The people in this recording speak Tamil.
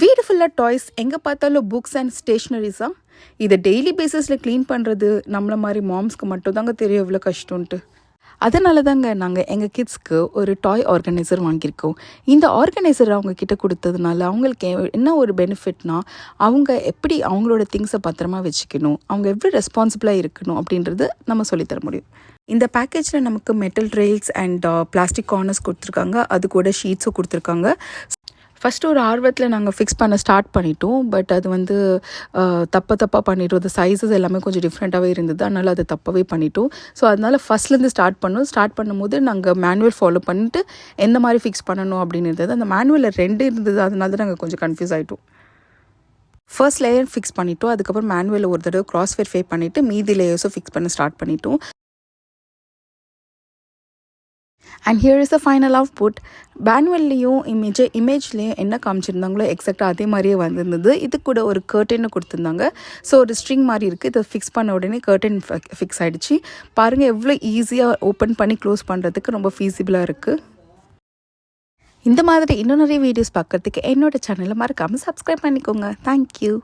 வீடு ஃபுல்லாக டாய்ஸ், எங்கே பார்த்தாலும் புக்ஸ் அண்ட் ஸ்டேஷ்னரிஸாக. இதை டெய்லி பேசிஸில் க்ளீன் பண்ணுறது நம்மளை மாதிரி மாம்ஸ்க்கு மட்டும் தாங்க தெரியும் எவ்வளோ கஷ்டம்ன்ட்டு. அதனால தாங்க நாங்கள் எங்கள் கிட்ஸ்க்கு ஒரு டாய் ஆர்கனைசர் வாங்கியிருக்கோம். இந்த ஆர்கனைசர் அவங்க கிட்ட கொடுத்ததுனால அவங்களுக்கு என்ன ஒரு பெனிஃபிட்னா, அவங்க எப்படி அவங்களோட திங்ஸை பத்திரமா வச்சுக்கணும், அவங்க எப்படி ரெஸ்பான்சிபிளாக இருக்கணும் அப்படின்றது நம்ம சொல்லித்தர முடியும். இந்த பேக்கேஜில் நமக்கு metal trails and plastic corners கொடுத்துருக்காங்க. அது கூட ஷீட்ஸும் கொடுத்துருக்காங்க. ஃபஸ்ட்டு ஒரு ஆர்வத்தில் நாங்கள் ஃபிக்ஸ் பண்ண ஸ்டார்ட் பண்ணிட்டோம். பட் அது வந்து தப்பாக பண்ணிட்டோம். அது சைஸஸ் எல்லாமே கொஞ்சம் டிஃப்ரெண்ட்டாகவே இருந்தது. அதனால் அது தப்பாகவே பண்ணிட்டோம். ஸோ அதனால் ஃபஸ்ட்லேருந்து ஸ்டார்ட் பண்ணும்போது நாங்கள் மேனுவல் ஃபாலோ பண்ணிட்டு எந்த மாதிரி ஃபிக்ஸ் பண்ணணும் அப்படின்னு இருந்தது. அந்த மேனுவலில் 2 இருந்தது. அதனால தான் நாங்கள் கொஞ்சம் கன்ஃபியூஸ் ஆகிட்டோம். ஃபர்ஸ்ட் லேயர் ஃபிக்ஸ் பண்ணிட்டோம். அதுக்கப்புறம் மேனுவலில் ஒரு தடவை கிராஸ் வெரிஃபை பண்ணிவிட்டு மீதி லேயர்ஸும் ஃபிக்ஸ் பண்ண ஸ்டார்ட் பண்ணிட்டோம். And here is the final output. மேனுவல்லையும் இமேஜ்லேயும் என்ன காமிச்சிருந்தாங்களோ எக்ஸாக்டாக அதே மாதிரியே வந்திருந்தது. இது கூட ஒரு கர்டன்னு கொடுத்துருந்தாங்க. ஸோ ஒரு ஸ்ட்ரிங் மாதிரி இருக்குது. இதை ஃபிக்ஸ் பண்ண உடனே கர்டன் ஃபிக்ஸ் ஆகிடுச்சு. பாருங்கள் எவ்வளோ ஈஸியாக ஓப்பன் பண்ணி க்ளோஸ் பண்ணுறதுக்கு ரொம்ப ஃபீஸிபிளாக இருக்குது. இந்த மாதிரி இன்னும் நிறைய வீடியோஸ் பார்க்குறதுக்கு என்னோடய சேனலை மறக்காமல் சப்ஸ்கிரைப் பண்ணிக்கோங்க. தேங்க்யூ.